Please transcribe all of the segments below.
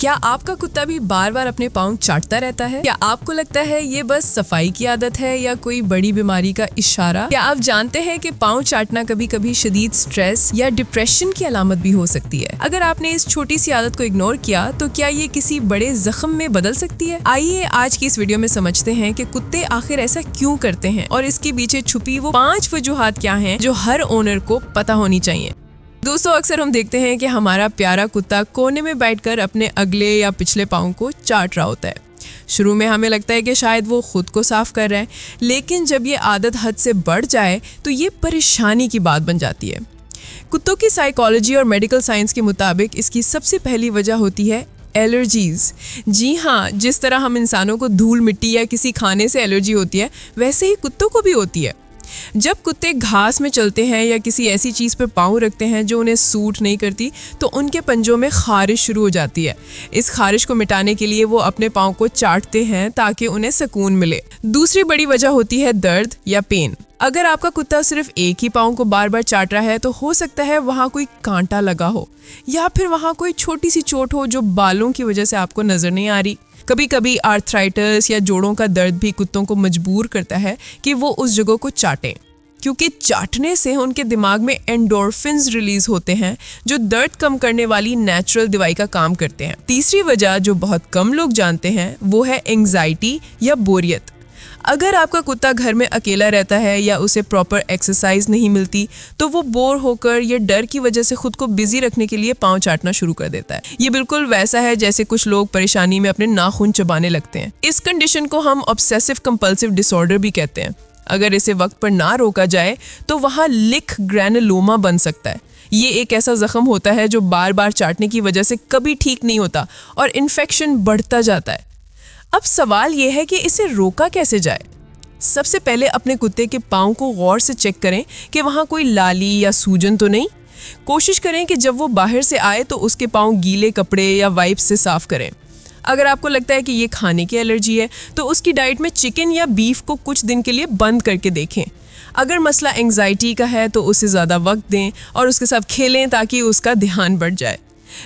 क्या आपका कुत्ता भी बार बार अपने पाँव चाटता रहता है? क्या आपको लगता है ये बस सफाई की आदत है या कोई बड़ी बीमारी का इशारा? क्या आप जानते हैं कि पाँव चाटना कभी कभी शदीद स्ट्रेस या डिप्रेशन की अलामत भी हो सकती है? अगर आपने इस छोटी सी आदत को इग्नोर किया तो क्या ये किसी बड़े जख्म में बदल सकती है? आइए आज की इस वीडियो में समझते हैं कि कुत्ते आखिर ऐसा क्यों करते हैं और इसके पीछे छुपी वो 5 वजूहात क्या हैं जो हर ओनर को पता होनी चाहिए। दोस्तों, अक्सर हम देखते हैं कि हमारा प्यारा कुत्ता कोने में बैठकर अपने अगले या पिछले पाँव को चाट रहा होता है। शुरू में हमें लगता है कि शायद वो खुद को साफ कर रहा है, लेकिन जब ये आदत हद से बढ़ जाए तो ये परेशानी की बात बन जाती है। कुत्तों की साइकोलॉजी और मेडिकल साइंस के मुताबिक इसकी सबसे पहली वजह होती है एलर्जीज। जी हाँ, जिस तरह हम इंसानों को धूल मिट्टी या किसी खाने से एलर्जी होती है, वैसे ही कुत्तों को भी होती है। जब कुत्ते घास में चलते हैं या किसी ऐसी चीज़ पर पाँव रखते हैं जो उन्हें सूट नहीं करती, तो उनके पंजों में खारिश शुरू हो जाती है। इस खारिश को मिटाने के लिए वो अपने पाँव को चाटते हैं ताकि उन्हें सुकून मिले। दूसरी बड़ी वजह होती है दर्द या पेन। अगर आपका कुत्ता सिर्फ एक ही पाँव को बार बार चाट रहा है तो हो सकता है वहाँ कोई कांटा लगा हो या फिर वहाँ कोई छोटी सी चोट हो जो बालों की वजह से आपको नजर नहीं आ रही। कभी कभी आर्थराइटिस या जोड़ों का दर्द भी कुत्तों को मजबूर करता है कि वो उस जगह को चाटें, क्योंकि चाटने से उनके दिमाग में एंडोर्फिन्स रिलीज होते हैं जो दर्द कम करने वाली नेचुरल दवाई का काम करते हैं। तीसरी वजह जो बहुत कम लोग जानते हैं वो है एंग्जाइटी या बोरियत। अगर आपका कुत्ता घर में अकेला रहता है या उसे प्रॉपर एक्सरसाइज नहीं मिलती तो वो बोर होकर या डर की वजह से खुद को बिजी रखने के लिए पाँव चाटना शुरू कर देता है। ये बिल्कुल वैसा है जैसे कुछ लोग परेशानी में अपने नाखून चबाने लगते हैं। इस कंडीशन को हम ऑब्सेसिव कंपल्सिव डिसऑर्डर भी कहते हैं। अगर इसे वक्त पर ना रोका जाए तो वहाँ लिक ग्रैनुलोमा बन सकता है। ये एक ऐसा जख्म होता है जो बार बार चाटने की वजह से कभी ठीक नहीं होता और इन्फेक्शन बढ़ता जाता है। अब सवाल ये है कि इसे रोका कैसे जाए। सबसे पहले अपने कुत्ते के पाँव को गौर से चेक करें कि वहाँ कोई लाली या सूजन तो नहीं। कोशिश करें कि जब वो बाहर से आए तो उसके पाँव गीले कपड़े या वाइप से साफ करें। अगर आपको लगता है कि ये खाने की एलर्जी है तो उसकी डाइट में चिकन या बीफ को कुछ दिन के लिए बंद करके देखें। अगर मसला एंग्जाइटी का है तो उसे ज़्यादा वक्त दें और उसके साथ खेलें ताकि उसका ध्यान बढ़ जाए।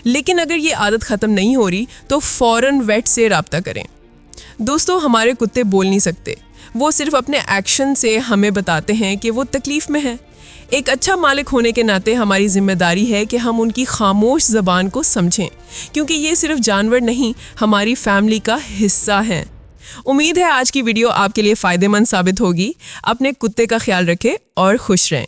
लेकिन अगर ये आदत ख़त्म नहीं हो रही तो फ़ौरन वेट से रब्ता करें। दोस्तों, हमारे कुत्ते बोल नहीं सकते, वो सिर्फ अपने एक्शन से हमें बताते हैं कि वो तकलीफ़ में हैं। एक अच्छा मालिक होने के नाते हमारी जिम्मेदारी है कि हम उनकी खामोश ज़बान को समझें, क्योंकि ये सिर्फ जानवर नहीं, हमारी फैमिली का हिस्सा हैं। उम्मीद है आज की वीडियो आपके लिए फ़ायदेमंद साबित होगी। अपने कुत्ते का ख्याल रखें और खुश रहें।